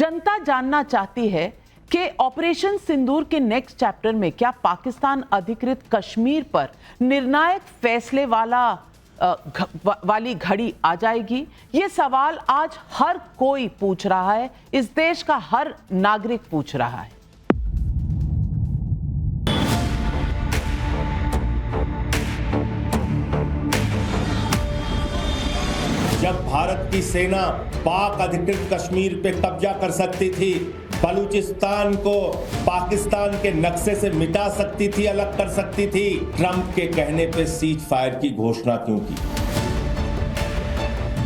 जनता जानना चाहती है कि ऑपरेशन सिंदूर के नेक्स्ट चैप्टर में क्या पाकिस्तान अधिकृत कश्मीर पर निर्णायक फैसले वाली घड़ी आ जाएगी। ये सवाल आज हर कोई पूछ रहा है, इस देश का हर नागरिक पूछ रहा है। जब भारत की सेना पाक अधिकृत कश्मीर पे कब्जा कर सकती थी, बलूचिस्तान को पाकिस्तान के नक्शे से मिटा सकती थी, अलग कर सकती थी, ट्रंप के कहने पे सीज फायर की घोषणा क्यों की?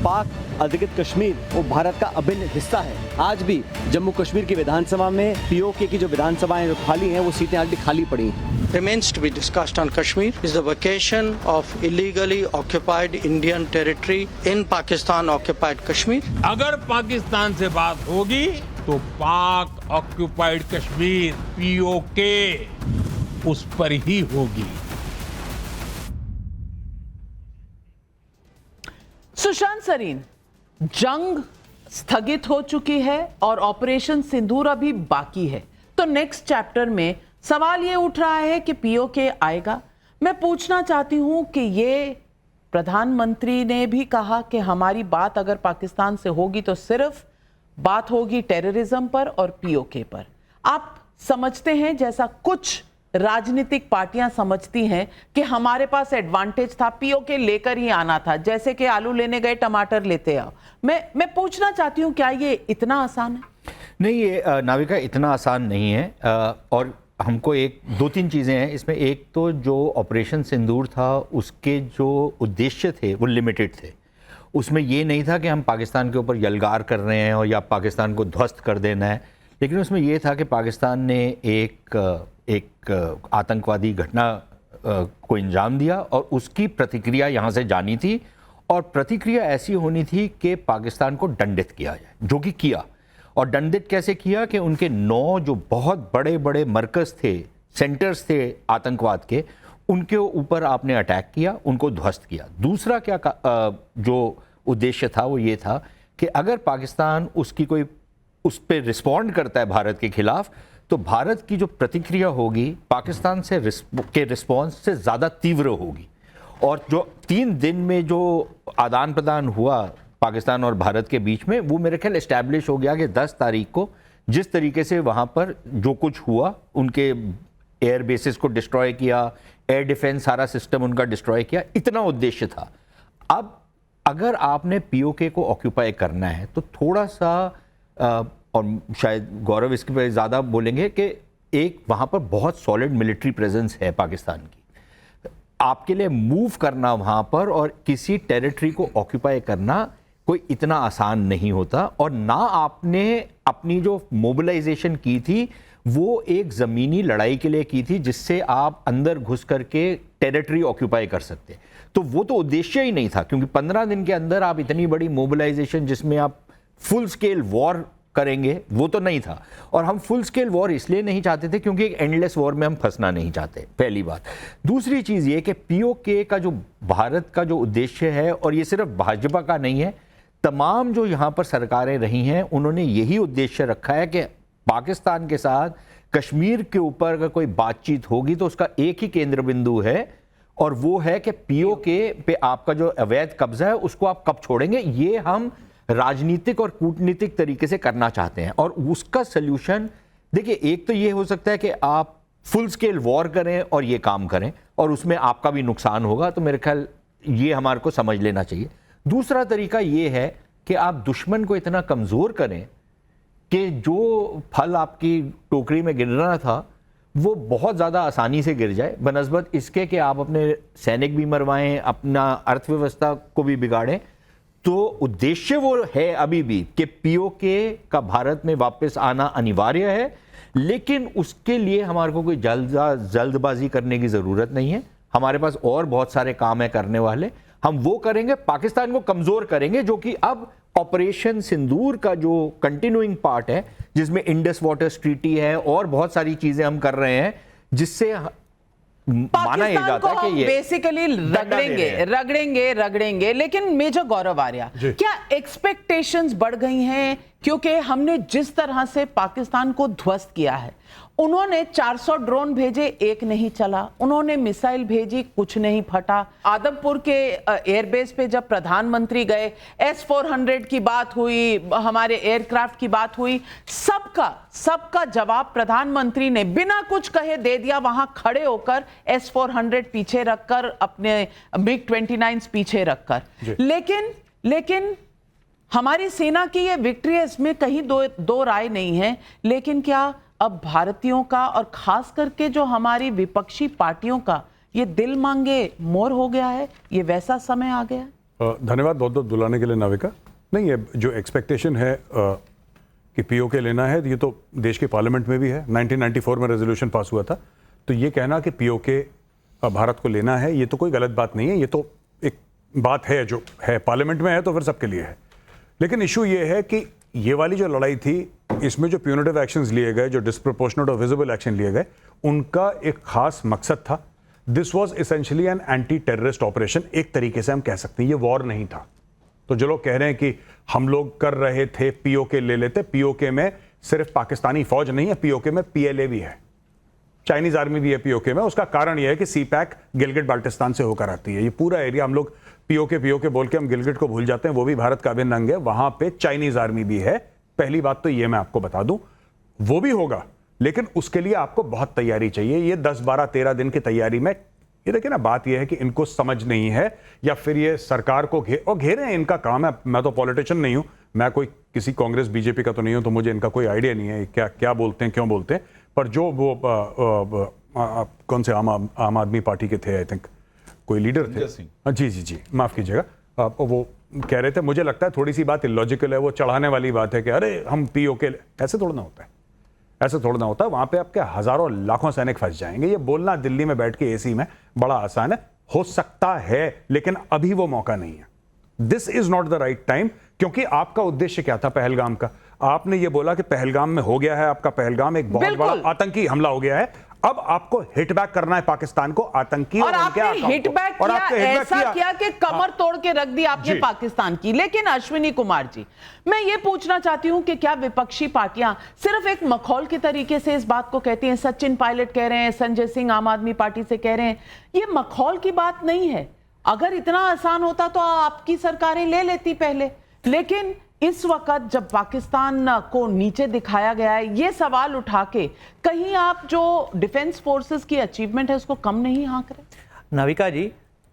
पाक अधिकृत कश्मीर वो भारत का अभिन्न हिस्सा है। आज भी जम्मू कश्मीर की विधानसभा में पीओके की जो विधानसभाएं जो खाली हैं वो सीटें आज भी खाली पड़ी हैं। Remains to be discussed on Kashmir is the vacation of illegally occupied Indian territory in Pakistan occupied Kashmir. अगर पाकिस्तान से बात होगी तो पाक ऑक्युपाइड कश्मीर पीओके उस पर ही होगी। सुशांत सरीन, जंग स्थगित हो चुकी है और ऑपरेशन सिंदूर अभी बाकी है, तो नेक्स्ट चैप्टर में सवाल ये उठ रहा है कि पीओके आएगा। मैं पूछना चाहती हूं कि ये प्रधानमंत्री ने भी कहा कि हमारी बात अगर पाकिस्तान से होगी तो सिर्फ बात होगी टेररिज्म पर और पीओके पर। आप समझते हैं जैसा कुछ राजनीतिक पार्टियां समझती हैं कि हमारे पास एडवांटेज था, पीओके लेकर ही आना था, जैसे कि आलू लेने गए टमाटर लेते आओ। मैं पूछना चाहती हूं क्या ये इतना आसान है? नहीं, ये नाविका इतना आसान नहीं है। और हमको दो तीन चीज़ें हैं इसमें। एक तो जो ऑपरेशन सिंदूर था उसके जो उद्देश्य थे वो लिमिटेड थे। उसमें ये नहीं था कि हम पाकिस्तान के ऊपर यलगार कर रहे हैं और या पाकिस्तान को ध्वस्त कर देना है, लेकिन उसमें ये था कि पाकिस्तान ने एक आतंकवादी घटना को अंजाम दिया और उसकी प्रतिक्रिया यहाँ से जानी थी, और प्रतिक्रिया ऐसी होनी थी कि पाकिस्तान को दंडित किया जाए, जो कि किया। और दंडित कैसे किया कि उनके 9 जो बहुत बड़े बड़े मरकज़ थे, सेंटर्स थे आतंकवाद के, उनके ऊपर आपने अटैक किया, उनको ध्वस्त किया। दूसरा क्या जो उद्देश्य था वो ये था कि अगर पाकिस्तान उस पर रिस्पॉन्ड करता है भारत के खिलाफ, तो भारत की जो प्रतिक्रिया होगी पाकिस्तान से के रिस्पॉन्स से ज़्यादा तीव्र होगी। और जो 3 दिन में जो आदान प्रदान हुआ पाकिस्तान और भारत के बीच में, वो मेरे ख्याल एस्टैब्लिश हो गया कि 10 तारीख को जिस तरीके से वहाँ पर जो कुछ हुआ, उनके एयर बेसिस को डिस्ट्रॉय किया, एयर डिफेंस सारा सिस्टम उनका डिस्ट्रॉय किया, इतना उद्देश्य था। अब अगर आपने पीओके को ऑक्यूपाई करना है तो थोड़ा सा और शायद गौरव इसके पर ज़्यादा बोलेंगे कि एक वहाँ पर बहुत सॉलिड मिलिट्री प्रेजेंस है पाकिस्तान की। आपके लिए मूव करना वहाँ पर और किसी टेरिटरी को ऑक्यूपाई करना कोई इतना आसान नहीं होता। और ना आपने अपनी जो मोबिलाइजेशन की थी वो एक ज़मीनी लड़ाई के लिए की थी जिससे आप अंदर घुस करके टेरिटरी ऑक्यूपाई कर सकते, तो वो तो उद्देश्य ही नहीं था। क्योंकि 15 दिन के अंदर आप इतनी बड़ी मोबिलाइजेशन जिसमें आप फुल स्केल वॉर करेंगे, वो तो नहीं था। और हम फुल स्केल वॉर इसलिए नहीं चाहते थे क्योंकि एक एंडलेस वॉर में हम फंसना नहीं चाहते, पहली बात। दूसरी चीज़ ये कि पीओके का जो भारत का जो उद्देश्य है, और ये सिर्फ भाजपा का नहीं है, तमाम जो यहाँ पर सरकारें रही हैं उन्होंने यही उद्देश्य रखा है कि पाकिस्तान के साथ कश्मीर के ऊपर अगर कोई बातचीत होगी तो उसका एक ही केंद्र बिंदु है, और वो है कि पीओके पे आपका जो अवैध कब्जा है उसको आप कब छोड़ेंगे। ये हम राजनीतिक और कूटनीतिक तरीके से करना चाहते हैं। और उसका सल्यूशन देखिए, एक तो ये हो सकता है कि आप फुल स्केल वॉर करें और ये काम करें, और उसमें आपका भी नुकसान होगा, तो मेरे ख्याल ये हमारे को समझ लेना चाहिए। दूसरा तरीका ये है कि आप दुश्मन को इतना कमज़ोर करें कि जो फल आपकी टोकरी में गिरना था वो बहुत ज़्यादा आसानी से गिर जाए, बनस्बत इसके कि आप अपने सैनिक भी मरवाएं, अपना अर्थव्यवस्था को भी बिगाड़ें। तो उद्देश्य वो है अभी भी कि पीओके का भारत में वापस आना अनिवार्य है, लेकिन उसके लिए हमारे को कोई जल्दबाजी करने की ज़रूरत नहीं है। हमारे पास और बहुत सारे काम है करने वाले, हम वो करेंगे, पाकिस्तान को कमज़ोर करेंगे, जो कि अब ऑपरेशन सिंदूर का जो कंटिन्यूइंग पार्ट है, जिसमें इंडस वाटर्स ट्रीटी है और बहुत सारी चीज़ें हम कर रहे हैं, जिससे माना ये जाता है कि ये बेसिकली रगड़ेंगे। लेकिन मेजर गौरव आर्या, क्या एक्सपेक्टेशंस बढ़ गई हैं क्योंकि हमने जिस तरह से पाकिस्तान को ध्वस्त किया है, उन्होंने 400 ड्रोन भेजे, एक नहीं चला, उन्होंने मिसाइल भेजी, कुछ नहीं फटा। आदमपुर के एयरबेस पे जब प्रधानमंत्री गए, S-400 की बात हुई, हमारे एयरक्राफ्ट की बात हुई, सबका जवाब प्रधानमंत्री ने बिना कुछ कहे दे दिया, वहां खड़े होकर S-400 पीछे रखकर, अपने MiG-29 पीछे रखकर। लेकिन हमारी सेना की ये विक्ट्री है, इसमें कहीं दो राय नहीं है। लेकिन क्या अब भारतीयों का और खास करके जो हमारी विपक्षी पार्टियों का ये दिल मांगे मोर हो गया है? ये वैसा समय आ गया है? धन्यवाद बहुत बहुत बुलाने के लिए नाविका। नहीं, ये जो एक्सपेक्टेशन है कि पीओके लेना है, ये तो देश के पार्लियामेंट में भी है। 1994 में रेजोल्यूशन पास हुआ था। तो ये कहना कि पीओके भारत को लेना है, ये तो कोई गलत बात नहीं है। ये तो एक बात है जो है, पार्लियामेंट में है तो फिर सबके लिए है। लेकिन इशू ये है कि ये वाली जो लड़ाई थी, इसमें जो प्यूनिटिव एक्शंस लिए गए, जो डिस्प्रोपोर्शनेट और विजिबल एक्शन लिए गए, उनका एक खास मकसद था। This was essentially an anti terrorist operation, एक तरीके से हम कह सकते हैं। ये वॉर नहीं था। तो जो लोग कह रहे हैं कि हम लोग कर रहे थे, पीओके ले लेते, पीओके में सिर्फ पाकिस्तानी फौज नहीं है, पीओके में पीएलए भी है, चाइनीज आर्मी भी है पीओके में। उसका कारण यह है कि सीपैक गिलगिट बाल्टिस्तान से होकर आती है। ये पूरा एरिया, हम लोग पीओके बोल के हम गिलगिट को भूल जाते हैं, वो भी भारत का अभिन्न अंग है। वहां पे चाइनीज आर्मी भी है। पहली बात तो ये मैं आपको बता दूं, वो भी होगा, लेकिन उसके लिए आपको बहुत तैयारी चाहिए। ये 10, 12, 13 दिन की तैयारी में, ये देखिए ना, बात ये है कि इनको समझ नहीं है, या फिर ये सरकार को घेरे हैं, इनका काम है। मैं तो पॉलिटिशियन नहीं हूं, मैं कोई किसी कांग्रेस बीजेपी का तो नहीं हूं, तो मुझे इनका कोई आइडिया नहीं है क्या बोलते हैं, क्यों बोलते हैं। पर जो वो कौन से आम आदमी पार्टी के थे, आई थिंक कोई लीडर थे, जी माफ कीजिएगा, वो कह रहे थे, मुझे लगता है थोड़ी सी बात इलॉजिकल है, वो चढ़ाने वाली बात है कि अरे हम पीओके, ऐसे थोड़ा ना होता है, ऐसे थोड़ा ना होता है। वहां पे आपके हजारों लाखों सैनिक फंस जाएंगे। ये बोलना दिल्ली में बैठ के एसी में बड़ा आसान है, हो सकता है, लेकिन अभी वो मौका नहीं है। This is not the right time, क्योंकि आपका उद्देश्य क्या था पहलगाम का? आपने ये बोला कि पहलगाम में हो गया है आपका पहलगाम, एक बहुत बड़ा आतंकी हमला हो गया है। अब आपको हिट बैक करना है पाकिस्तान को, आतंकी और आपने हिट बैक किया, ऐसा किया कि कमर तोड़ के रख दी आपने पाकिस्तान की। लेकिन अश्विनी कुमार जी, मैं ये पूछना चाहती हूं कि क्या विपक्षी पार्टियां सिर्फ एक मखौल के तरीके से इस बात को कहती हैं? सचिन पायलट कह रहे हैं, संजय सिंह आम आदमी पार्टी से कह रहे हैं, ये मखौल की बात नहीं है। अगर इतना आसान होता तो आपकी सरकारें ले लेती पहले। लेकिन इस वक्त जब पाकिस्तान को नीचे दिखाया गया है, ये सवाल उठा के कहीं आप जो डिफेंस फोर्सेस की अचीवमेंट है उसको कम नहीं हाँक रहे? नाविका जी,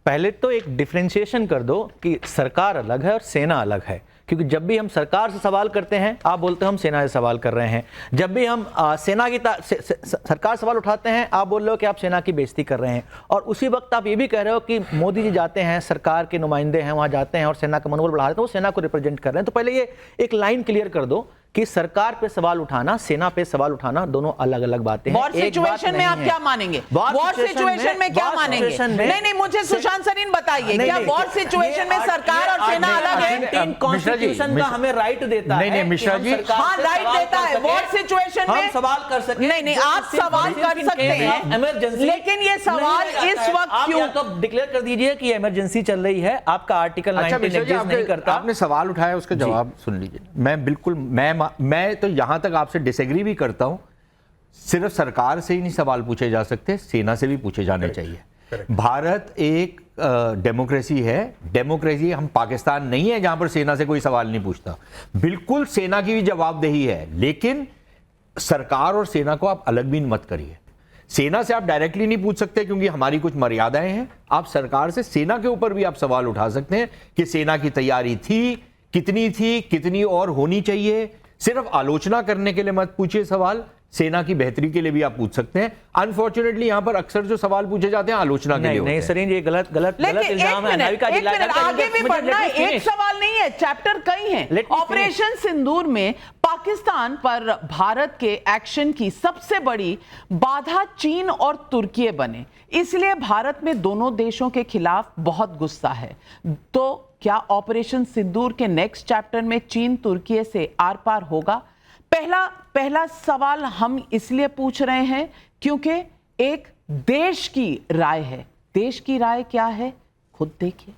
पहले तो एक डिफरेंशिएशन कर दो कि सरकार अलग है और सेना अलग है। क्योंकि जब भी हम सरकार से सवाल करते हैं, आप बोलते हैं हम सेना से सवाल कर रहे हैं। जब भी हम सेना की सरकार सवाल उठाते हैं, आप बोल रहे हो कि आप सेना की बेइज्जती कर रहे हैं। और उसी वक्त आप ये भी कह रहे हो कि मोदी जी जाते हैं, सरकार के नुमाइंदे हैं, वहां जाते हैं और सेना का मनोबल बढ़ा रहे हैं, तो वो सेना को रिप्रेजेंट कर रहे हैं। तो पहले ये एक लाइन क्लियर कर दो कि सरकार पे सवाल उठाना, सेना पे सवाल उठाना, दोनों अलग अलग बातें हैं। वॉर सिचुएशन में आप क्या मानेंगे? वॉर सिचुएशन में क्या मानेंगे? नहीं, मुझे सुशांत सरीन बताइए, क्या वॉर सिचुएशन में सरकार और सेना अलग है? कॉन्स्टिट्यूशन का हमें राइट देता है। नहीं मिश्रा जी, हाँ राइट देता है। वॉर सिचुएशन में सवाल कर सकते हैं। नहीं, आप सवाल कर सकते हैं, इमरजेंसी, लेकिन ये सवाल इस वक्त क्यों? तो डिक्लेयर कर दीजिए कि इमरजेंसी चल रही है, आपका आर्टिकल 19 एग्जिस्ट नहीं करता। आपने सवाल उठाया, उसका जवाब सुन लीजिए। मैं बिल्कुल, मैं तो यहां तक आपसे डिसएग्री भी करता हूं। सिर्फ सरकार से ही नहीं सवाल पूछे जा सकते, सेना से भी पूछे जाने चाहिए। भारत एक डेमोक्रेसी है। डेमोक्रेसी हम पाकिस्तान नहीं है जहां पर सेना से कोई सवाल नहीं पूछता। बिल्कुल सेना की भी जवाबदेही है, लेकिन सरकार और सेना को आप अलग भी मत करिए। सेना से आप डायरेक्टली नहीं पूछ सकते क्योंकि हमारी कुछ मर्यादाएं हैं। आप सरकार से, सेना के ऊपर भी आप सवाल उठा सकते हैं कि सेना की तैयारी थी, कितनी और होनी चाहिए। सिर्फ आलोचना करने के लिए मत पूछिए सवाल, सेना की बेहतरी के लिए भी आप पूछ सकते हैं। अनफॉर्चुनेटली यहां पर अक्सर जो सवाल पूछे जाते हैं आलोचना के लिए नहीं सरीन, ये गलत इल्जाम है। आगे भी बढ़ना, एक सवाल नहीं है, चैप्टर कई हैं। ऑपरेशन सिंदूर में पाकिस्तान पर भारत के एक्शन की सबसे बड़ी बाधा चीन और तुर्की बने, इसलिए भारत में दोनों देशों के खिलाफ बहुत गुस्सा है। तो क्या ऑपरेशन सिंदूर के नेक्स्ट चैप्टर में चीन तुर्की से आर पार होगा? पहला सवाल हम इसलिए पूछ रहे हैं क्योंकि एक देश की राय है। देश की राय क्या है, खुद देखिए।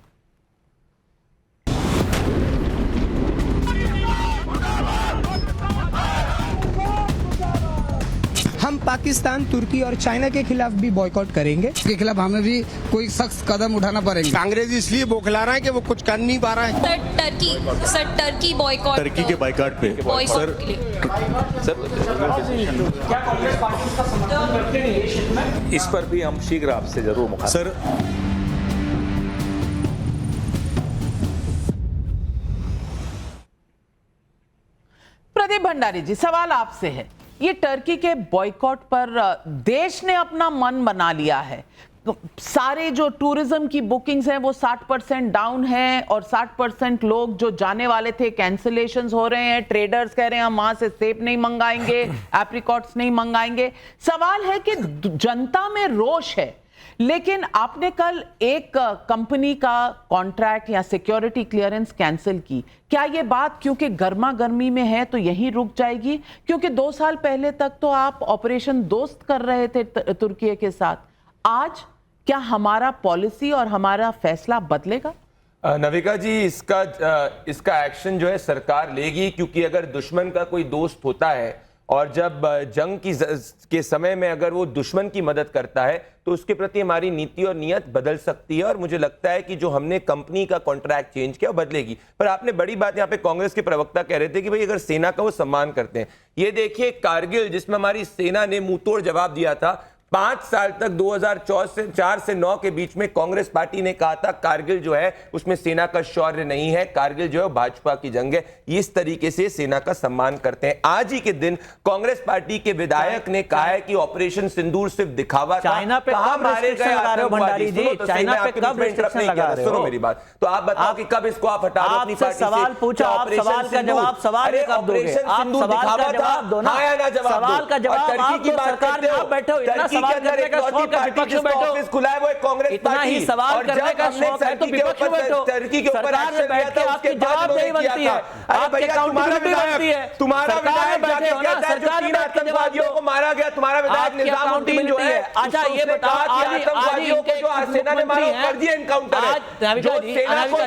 पाकिस्तान, तुर्की और चाइना के खिलाफ भी बॉयकॉट करेंगे। इसके खिलाफ हमें भी कोई सख्त कदम उठाना पड़ेगा। कांग्रेस इसलिए बौखला रहा है कि वो कुछ कर नहीं पा रहा है। टर्की बॉयकॉट, टर्की के बायकॉट पे सर क्या कांग्रेस पार्टी इसका समर्थन करते हैं रिलेशन में? इस पर भी हम शीघ्र आपसे जरूर मुखातिब। सर प्रदीप भंडारी जी, सवाल आपसे है, ये टर्की के बॉयकॉट पर देश ने अपना मन बना लिया है। सारे जो टूरिज्म की बुकिंग्स हैं वो 60% डाउन है और 60% लोग जो जाने वाले थे कैंसिलेशंस हो रहे हैं। ट्रेडर्स कह रहे हैं हम वहां से सेब नहीं मंगाएंगे, एप्रिकॉट्स नहीं मंगाएंगे। सवाल है कि जनता में रोष है, लेकिन आपने कल एक कंपनी का कॉन्ट्रैक्ट या सिक्योरिटी क्लियरेंस कैंसिल की। क्या ये बात क्योंकि गर्मा गर्मी में है तो यहीं रुक जाएगी? क्योंकि 2 साल पहले तक तो आप ऑपरेशन दोस्त कर रहे थे तुर्की के साथ। आज क्या हमारा पॉलिसी और हमारा फैसला बदलेगा? नविका जी, इसका एक्शन जो है सरकार लेगी, क्योंकि अगर दुश्मन का कोई दोस्त होता है और जब जंग के समय में अगर वो दुश्मन की मदद करता है तो उसके प्रति हमारी नीति और नियत बदल सकती है। और मुझे लगता है कि जो हमने कंपनी का कॉन्ट्रैक्ट चेंज किया वो बदलेगी। पर आपने बड़ी बात, यहाँ पे कांग्रेस के प्रवक्ता कह रहे थे कि भाई अगर सेना का वो सम्मान करते हैं, ये देखिए कारगिल जिसमें हमारी सेना ने मुंहतोड़ जवाब दिया था। 5 साल तक 2004 से 9 के बीच में कांग्रेस पार्टी ने कहा था कारगिल जो है उसमें सेना का शौर्य नहीं है, कारगिल जो है भाजपा की जंग है। इस तरीके से सेना का सम्मान करते हैं। आज ही के दिन कांग्रेस पार्टी के विधायक ने कहा है कि ऑपरेशन सिंदूर सिर्फ दिखावा था। चाइना पे कब रिस्ट्रिक्शन लगा रहे हो भंडारी जी? चाइना पे कब रिस्ट्रिक्शन लगा रहे हो? सुनो मेरी बात, तो आप बताओ कि कब इसको आप हटा दो अपनी पार्टी से? सवाल पूछा, आप सवाल का जवाब सवाल कब दोगे? आप सवाल का जवाब दो ना, सवाल का जवाब आप तो सरकार में आप बैठे हो, इतना सवाल करने का शौक है विपक्ष में बैठो, खुला है वो कांग्रेस इतना ही सवाल करने का शौक है तो विपक्ष में बैठो। टर्की के ऊपर सरकार में बैठ के आपकी जवाबदेही बनती है, आपकी अकाउंटेबिलिटी बनती है। तुम्हारा विधायक बैठे हो ना, सरकार में बैठ के आतंकवादियों को मारा गया, तुम्हारा विधायक निजामुद्दीन जो है, अच्छा ये बताओ आतंकवादियों को जो सेना ने मारा फर्जी एनकाउंटर है, जो सेना को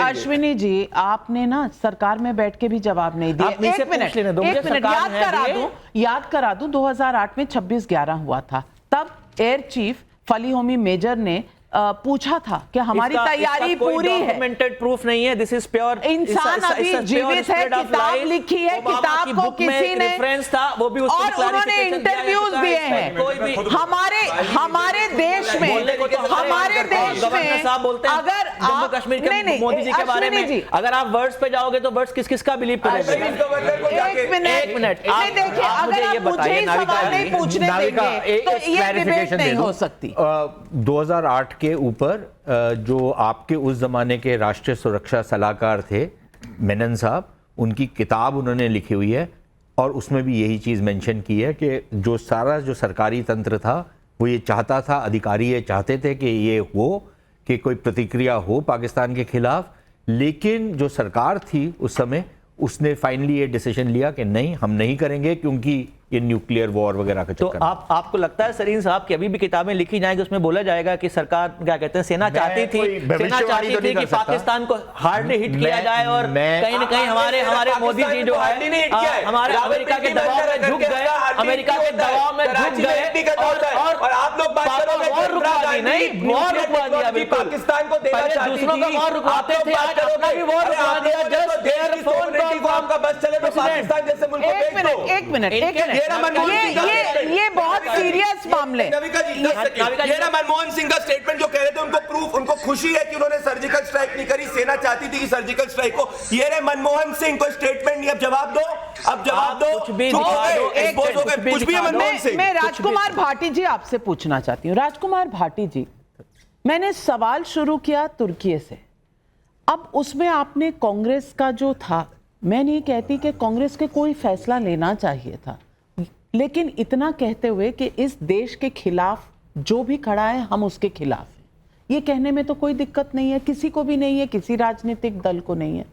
अश्विनी जी, आपने ना सरकार में बैठ के भी जवाब नहीं दिया। एक मिनट याद करा दूं 2008 में 26/11 हुआ था। तब एयर चीफ फलीहोमी मेजर ने पूछा था कि हमारी तैयारी पूरी है। डॉक्यूमेंटेड प्रूफ नहीं है, दिस इज प्योर। इंसान अभी जीवित है, किताब लिखी है, किताब को किसी ने रेफरेंस था, वो भी और उन्होंने इंटरव्यूज दिए हैं। हमारे देश में अगर जम्मू कश्मीर के मोदी जी के बारे में अगर आप वर्ड्स पे जाओगे तो वर्ड्स किसका बिलीव करोगे? एक मिनट देखिए, अगर आप मुझे सवाल नहीं पूछने देंगे तो ये डिबेट नहीं हो सकती। 2008 के ऊपर जो आपके उस जमाने के राष्ट्रीय सुरक्षा सलाहकार थे मेनन साहब, उनकी किताब उन्होंने लिखी हुई है और उसमें भी यही चीज़ मेंशन की है कि जो सारा जो सरकारी तंत्र था वो ये चाहता था, अधिकारी ये चाहते थे कि ये हो कि कोई प्रतिक्रिया हो पाकिस्तान के खिलाफ, लेकिन जो सरकार थी उस समय उसने फाइनली ये डिसीजन लिया कि नहीं, हम नहीं करेंगे क्योंकि ये न्यूक्लियर वॉर वगैरह का चक्कर। तो आपको लगता है सरीन साहब कि अभी भी किताबें लिखी जाएंगी उसमें बोला जाएगा कि सरकार क्या कहते हैं, सेना चाहती थी कि पाकिस्तान को हार्डली हिट किया जाए और कहीं न कहीं हमारे मोदी जी जो है हमारे अमेरिका के दबाव में झुक गए, अमेरिका के दबाव में झुक गए और आप लोग वॉर रुकवा दी। नहीं, वॉर रुकवा दिया बिल्कुल। पाकिस्तान को पहले दूसरों का वॉर रुकवाते थे, आज अपना भी वॉर रुकवा दिया। जस्ट देयर फोन कॉल का बस चले तो पाकिस्तान जैसे मुल्क को भेज दो। एक मिनट ये बहुत सीरियस मामले। ये ना मनमोहन सिंह का स्टेटमेंट जो कह रहे थे, उनको प्रूफ, उनको खुशी है कि उन्होंने सर्जिकल स्ट्राइक नहीं करी, सेना चाहती थी कि सर्जिकल स्ट्राइक को। ये रे मनमोहन सिंह को स्टेटमेंट नहीं, अब जवाब दो, अब जवाब दो। कुछ भी मनमोहन सिंह। मैं राजकुमार भाटी जी आपसे पूछना चाहती हूँ। राजकुमार भाटी जी, मैंने सवाल शुरू किया तुर्की से, अब उसमें आपने कांग्रेस का जो था, मैं नहीं कहती कि कांग्रेस के कोई फैसला लेना चाहिए था, लेकिन इतना कहते हुए कि इस देश के खिलाफ जो भी खड़ा है हम उसके खिलाफ हैं, ये कहने में तो कोई दिक्कत नहीं है, किसी को भी नहीं है, किसी राजनीतिक दल को नहीं है।